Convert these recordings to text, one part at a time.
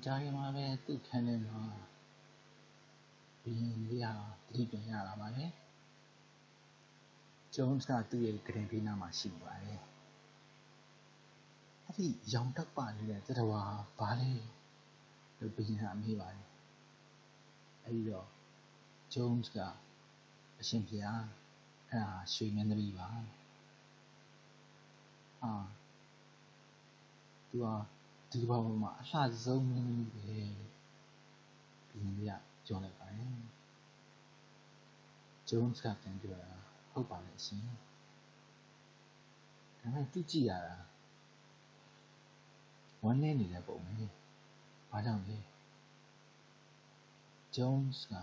ကြာရင်မှာပဲသူ့ခန်းထဲမှာဘီရင်လေးဟာသတိပြန်ရလာပါတယ်ဂျုံးစ်ကသူ့ရဲ့ကရင်ဖေးနားမှာရှိနေပါတယ်အဲ့ဒီရောင်တက်ပါနေတဲ့သတ္တဝါဘာလဲလို့ဘီရင်ကအမေးပါတယ်အဲ့ဒီတော့ဂျုံးစ်ကအရှင်ဖေဟာအဲ့ဒါရွှေမင်းသမီးပါသူကဒီဘောင်မှာအလှဆုံးမင်းသမီးပဲဘီရင်ကပြောလိုက်ပါတယ်ဂျုံးစ်ကပြန်ပြောတာဟုတ်ပါလေအရှင်ဒါပေမဲ့သူကြည့်ရတာဝမ်းနေနေတဲ့ပုံပဲဘာကြောင့်လဲဂျုံးစ်က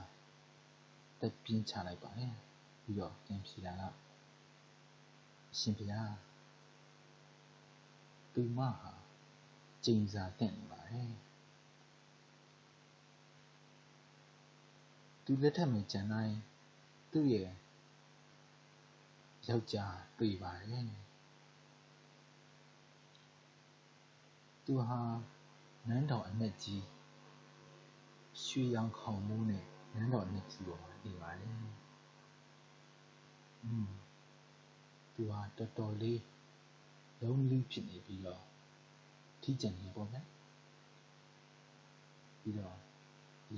တက်ပြင်းချလိုက်ပါတယ်ပြီးတော့ပြန်ဖြေတာကအရှင်ဖေဟာသူမဟာကျိန်စာတက်နေပါတယ်သူလက်ထက်မှာကျန်တိုင်းသူ့ရဲ့ယောက်ျားတွေ့ပါတယ်သူဟာနန်းတော်အနက်ကြီးရွှေရောင်ခေါင်မိုးနဲ့နန်းတော်အနက်ကြီးပေါ်မှာနေပါတယ်သူဟာတော်တော်လေးလုံးလေးဖြစ်နေပြီးတော့ထိကျန်နေပေါ့ဗျာပြီးတော့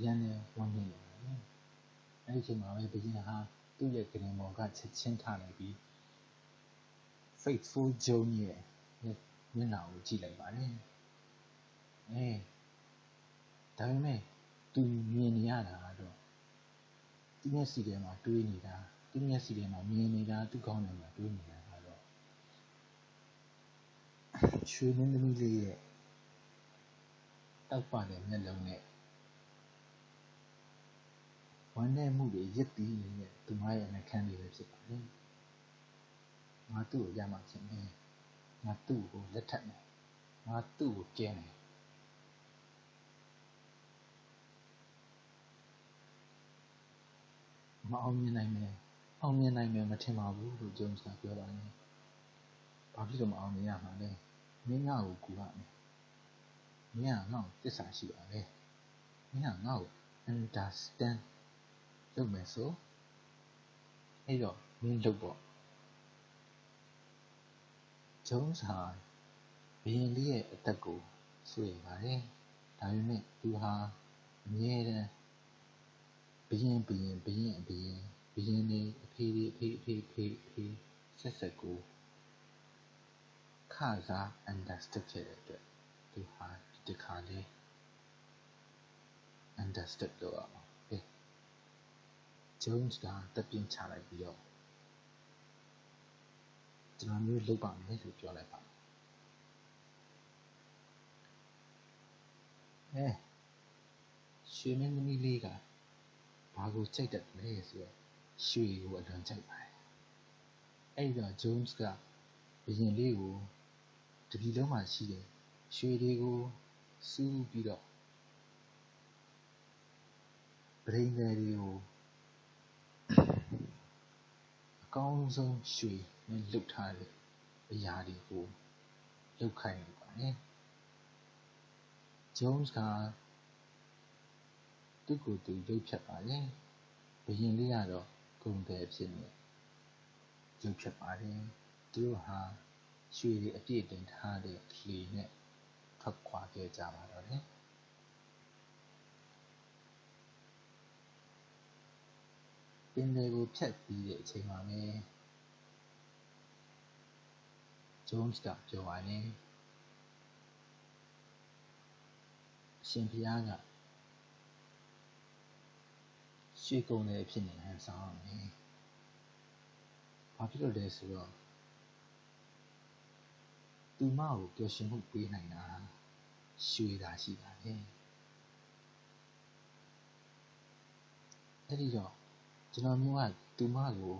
ရန်နဲ့ဝမ်းနေတယ်အဲ့ဒီချိန်မှာပဲဘုရင်ဟာသူ့ရဲ့ကရင်မော်ကချက်ချင်းထားလိုက်ပြီး Faithful Joan ရဲ့မျက်နှာကိုကြည့်လိုက်ပါတယ်ဒါပေမဲ့သူမြင်နေရတာတော့သူ့မျက်စိထဲမှာတွေးနေတာသူ့မျက်စိထဲမှာမြင်နေတာသူ့ခေါင်းထဲမှာတွေးနေတာတော့ရွှေမင်းသမီးလေးရဲ့တောက်ပတဲ့မျက်လုံးနဲ့ဝမ်းနည်းမှုတွေရစ်ပြီးနေတဲ့သူမရဲ့နှာခမ်းလေးပဲဖြစ်ပါတယ်ငါသူ့ကိုရမှဖြစ်မယ်ငါသူ့ကိုလက်ထပ်မယ်ငါသူ့ကိုကျဲမယ်မအောင်မြင်နိုင်မယ်မထင်ပါဘူးလို့ဂျုံးစ်ကပြောပါတယ်ဘာဖြစ်လို့မအောင်မြင်ရမှာလဲမင်းငါ့ကိုကူရမယ်မင်းကငါ့ကိုသစ္စာရှိပါလေမင်းကငါ့ကို understand လုပ်မယ်ဆိုအဲ့တော့မင်းလုပ်ပေါ့ဂျုံးစ်ဟာဘုရင်လေးရဲ့အသက်ကိုဆွေးပါတယ်ဒါပေမဲ့သူဟာအမြဲတမ်းဘုရင်နေအဖေဆက်ကိုခစား understood ဖြစ်တဲ့အတွက်သူဟာဒီခါလေး understood လို့ရမှာပဲဂျုံးစ်ကတက်ပြင်းချလိုက်ပြီးတော့ကျွန်တော်မျိုးလုပ်ပါမယ်လို့ပြောလိုက်ပါရွှေမင်းသမီးလေးကဘာကိုကြိုက်တတ်လဲဆိုတော့ရွှေကိုအလွန်ကြိုက်ပါတယ်အဲ့တော့ဂျုံးစ်ကဘုရင်လေးကိုတပြည်လုံးမှာရှိတဲ့ရွှေတွေကိုစုပြီးတော့ပရိသတ်တွေကိုအကောင်းဆုံးရွှေနဲ့လုပ်ထားတဲ့အရာတွေကိုလုပ်ခိုင်းလိုက်ပါတယ်ဂျုံးစ်ကသူ့ကိုယ်သူရုပ်ဖြတ်ပါတယ်ဘုရင်လေးကတော့ဂုဏ်သည်ဖြစ်နေရုပ်ဖြတ်ပါတယ်သူတို့ဟာရွှေတွေအပြည့်တင်ထားတဲ့လှေနဲ့ထွက်ခွာခဲ့ကြပါတော့တယ်ပင်လယ်ကိုဖြတ်ပြီးတဲ့အချိန်မှာပဲဂျုံးစ်ကပြောပါတယ်အရှင်ဘုရားကရွှေကုန်တယ်ဖြစ်နေဟန်ဆောင်ရမယ်ဘာဖြစ်လို့လဲဆိုတော့သူမကိုပျော်ရွှင်မှုပေးနိုင်တာရွှေသာရှိပါတယ်အဲ့ဒီတော့ကျွန်တော်မျိုးကသူမကို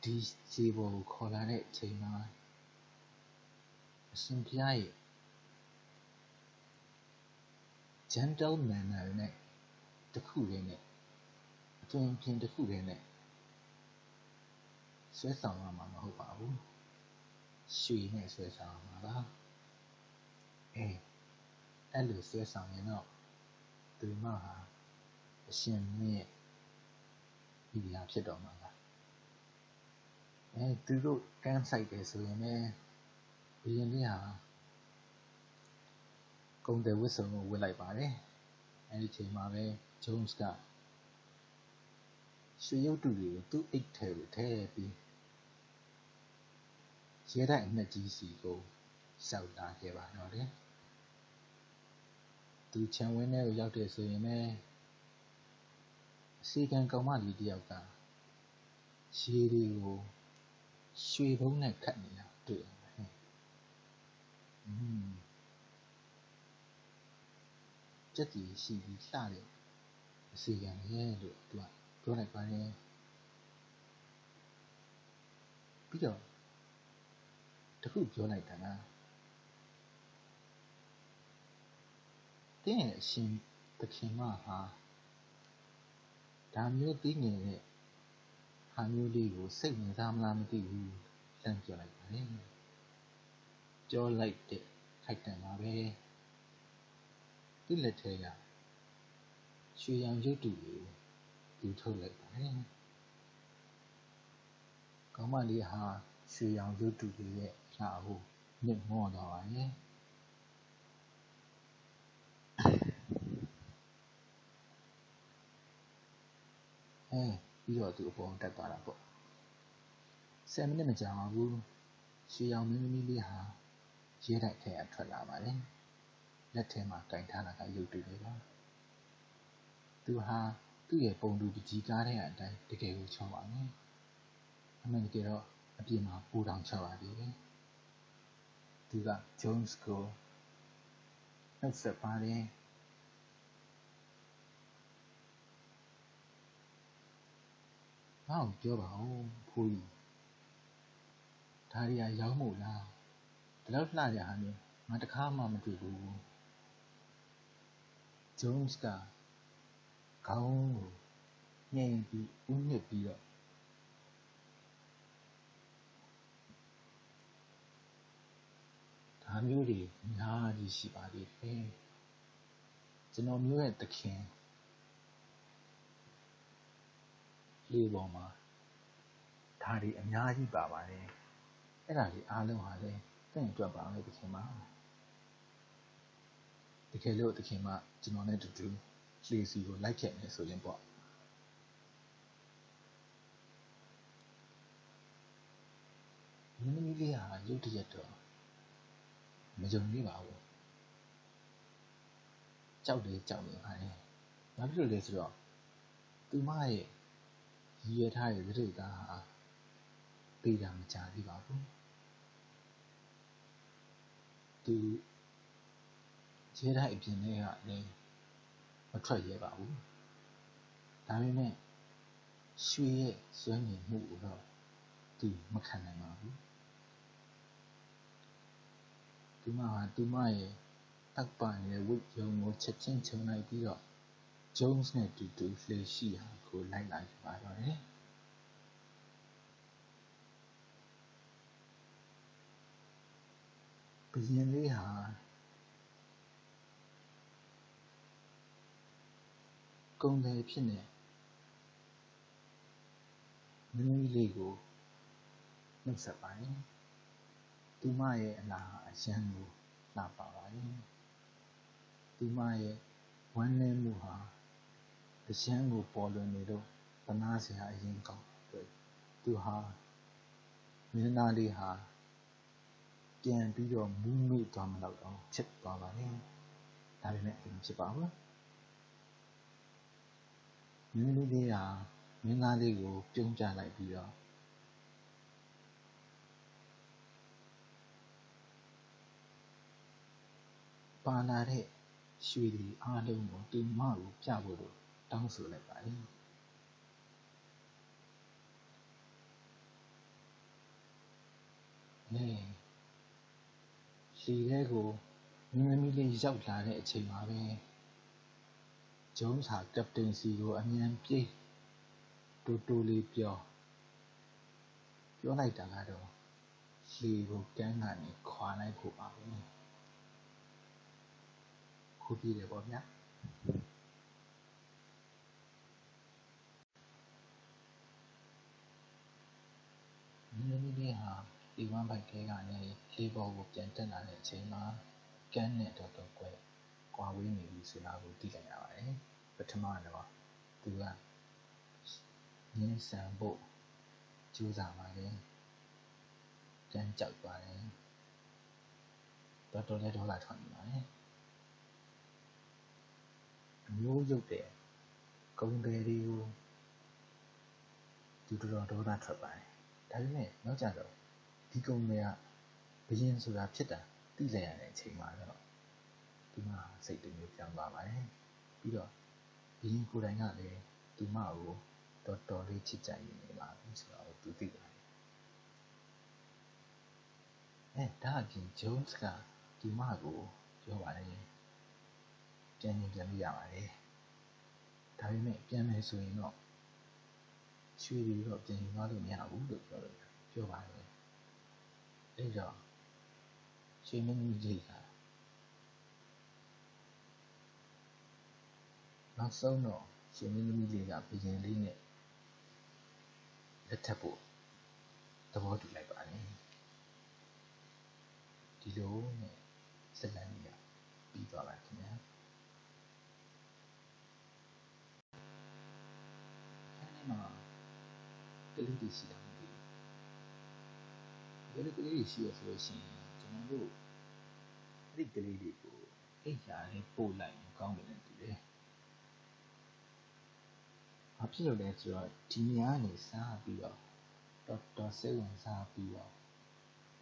ဒီခြေပေါ်ကိုခေါ်လာတဲ့အချိန်မှာအရှင်ဘုရားရဲ့ gentleman နဲ့တခုတည်းနဲ့အသွင်အပြင်တခုတည်းနဲ့ဆွဲဆောင်ရမှာမဟုတ်ပါဘူးရွှေနဲ့ဆွဲဆောင်ရမှာပါ အဲ့လိုဆွဲဆောင်ရင်တော့သူမဟာအရှင်မင်းရဲ့မိဖုရားဖြစ်တော်မှာပါသူတို့ကမ်းဆိုင်တယ်ဆိုရင်လည်းဘုရင်လေးဟာကုံတယ်ဝတ်စုံကိုဝတ်လိုက်ပါတယ်အဲ့ဒီချိန်မှာပဲ Jones ကရွှေရုပ်တုတွေကိုသူ့အိတ်ထဲကိုထည့်ပြီးရဲတိုက်အနှက်ကြီးစီကိုရှောက်လာခဲ့ပါတော့တယ်သူခြံဝင်းထဲကိုရောက်တယ်ဆိုရင်လည်းအစီကံကောင်မလေးတယောက်ကရေတွေကိုရွှေဘုံနဲ့ခတ်နေတာတွေ့ရတယ်ကြက်ကြီးရှိပြီးလှတဲ့အစီကံရဲ့လို့သူကပြောလိုက်ပါတယ်ပြီးတော့တခုပြောလိုက်တာကတင်းရဲ့အရှင်သခင်မဟာဒါမျိုးသိငယ်တဲ့ဟာမျိုးလေးကိုစိတ်ဝင်စားမလားမသိဘူးလမ်းပြောလိုက်ပါတယ်ပြောလိုက်တဲ့ခိုက်တံပါပဲသူ့လက်ထဲကရွှေရောင်ရုပ်တုကိုသူထုတ်လိုက်ပါတယ်ကောင်းမလေးဟာရွှေရောင်ရုပ်တုတွေရဲ့လှကိုမြင့်မောသွားပါတယ်ပြီးတော့သူအပေါ်တက်သွားတာပေါ့10 မိနစ်မကြာပါဘူးရွှေရောင်မင်းသမီးလေးဟာရဲတိုက်ထဲကထွက်လာပါတယ်လက်ထဲမှာကင်ထားတာကရုပ်တုတွေပါသူဟာသူ့ရဲ့ပုံတူပကြီးကားတဲ့အတိုင်းတကယ်ကိုချောပါမယ်အမှန်တကယ်တော့အပြင်မှာပူတောင်ချပါသေးတယ်သူက Jones ကိုနှုတ်ဆက်ပါတယ်ငါ့ကိုပြောပါဦးဖိုးကြီးဒါရီယာရောင်းမို့လားဒီလောက်လှကြဟာမျိုးငါတခါမှမတွေ့ဘူး Jones ကခေါင်းကိုညှိပြီးဦးညွတ်ပြီးတော့ဒါမျိုးတွေအများကြီးရှိပါသေးတယ်ကျွန်တော်မျိုးရဲ့သခင်လေးပေါ်မှာဒါတွေအများကြီးပါပါတယ်အဲ့ဒါတွေအားလုံးဟာလည်းတင့်အတွက်ပါပဲသခင်မတကယ်လို့သခင်မကျွန်တော်နဲ့တူတူလှေစီကိုလိုက်ခဲ့မယ်ဆိုရင်ပေါ့မင်းသမီးလေးဟာရုတ်တရက်တော့မယုံသေးပါဘူးကြောက်နေပါတယ်ဘာဖြစ်လို့လဲဆိုတော့သူမရဲ့ရည်ရထားတဲ့သတိသားဟာပေးတာမကြသေးပါဘူးသူရဲတိုက်အပြင်ထဲကလည်းမထွက်ရဲပါဘူးဒါပေမဲ့ရွှေရဲ့စွမ်းရည်မှုကိုတော့သူမခံနိုင်ပါဘူးသူမဟာသူမရဲ့တောက်ပန်ရဲ့ဝိတ်ယုံကိုချက်ချင်းခြုံလိုက်ပြီးတော့ Jones နဲ့တူတူလှေရှိရာကိုလိုက်လာပါတော့တယ်ဘုရင်လေးဟာကုံတယ်ဖြစ်နေမင်းသမီးလေးကိုနှုတ်ဆက်ပါတယ်သူမရဲ့အလားအရန်ကိုလှပပါတယ်သူမရဲ့ဝမ်းနည်းမှုဟာအရန်ကိုပေါ်လွင်နေတော့သနာစရာအရင်ကောင်းသူဟာမင်းသားလေးဟာပြန်ပြီးတော့မူးမေ့သွားမလို့တော့ဖြစ်သွားပါတယ်ဒါပေမဲ့မဖြစ်ပါဘူးမင်းသမီးလေးဟာမင်းသားလေးကိုပြုံးပြလိုက်ပြီးတော့ပါလာတဲ့ရွှေတွေအားလုံးကိုသူမကိုပြဖို့လို့တောင်းဆိုလိုက်ပါတယ်လှေထဲကိုမင်းသမီးလေးရောက်လာတဲ့အချိန်မှာပဲဂျုံးစာကပတိန်စီကိုအမြန်ပြေးတိုးလေးပြောလိုက်တာကတော့လှေကိုကမ်းကနေခွာလိုက်ဖို့ပါပဲ ခိုးပြေးတယ်ပေါ့ဗျာမင်းသမီးလေးဟာဒီဝမ်းဘိုက်ထဲကနေလေးပေါ်ကိုပြန်တက်လာတဲ့အချိန်မှာကန်းနဲ့တော်တော်ကွာဝေးနေပြီဆိုတာကိုသိလိုက်ရပါတယ်ပထမတော့သူကငင်းဆန်ဖို့ကြိုးစားပါတယ်ကန်းကြောက်ပါတယ်တော်တော်လေးဒေါသထွက်နေပါတယ်အမျိုးရုပ်တဲ့ဂုံတယ်တွေကိုသူတော်တော်ဒေါသထွက်ပါတယ်ဒါပေမဲ့နောက်ကြတော့ဒီဂုံတွေကဘယင်းဆိုတာဖြစ်တာသိလိုက်ရတဲ့အချိန်မှာတော့သူမစိတ်တမျိုးပြောင်းသွားပါတယ်ပြီးတော့ဘယင်းကိုယ်တိုင်ကလည်းသူမကိုတော်တော်လေးချစ်ကြိုက်နေပါဘူးဆိုတော့သူသိပါတယ်ဒါအပြင် Jones ကသူမကိုပြောပါတယ်ပြန်လို့ရပါတယ်ဒါပေမဲ့ပြန်မယ်ဆိုရင်တော့ရွှေတွေတော့ပြန်ယူသွားလို့မရဘူးလို့ပြောပါတယ်အဲ့တော့ရွှေမင်းကြီးကနောက်ဆုံးတော့ရွှေမင်းသမီးလေးကဘယင်းလေးနဲ့လက်ထပ်ဖို့သဘောတူလိုက်ပါတယ်ဒီလိုနဲ့ဇလန်ကြီးကပြီးသွားပါခင်ဗျာအဲဒီမှာကလေးတွေရှိတာမသိဘူးဘယ်လိုကလေးတွေရှိရဆိုလို့ရှိရင်ကျွန်တော်တို့အဲ့ဒီကလေးတွေကိုအိတ်ရာလေးပို့လိုက်ရင်ကောင်းတယ်နဲ့တူတယ်ဘာဖြစ်လို့လဲဆိုတော့ဒီညနေစားပြီးတော့တော်တော်စိတ်ဝင်စားပြီးတော့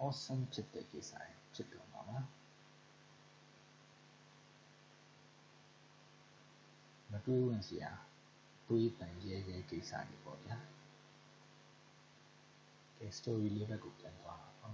awesome ဖြစ်တဲ့ကိစ္စဖြစ်တော့မှာပါမတွေးဝင်စရာတွေးပန်ရဲကိစ္စတွေပေါ့ဗျာကဲ story လေးဘက်ကိုပြန်သွားပါ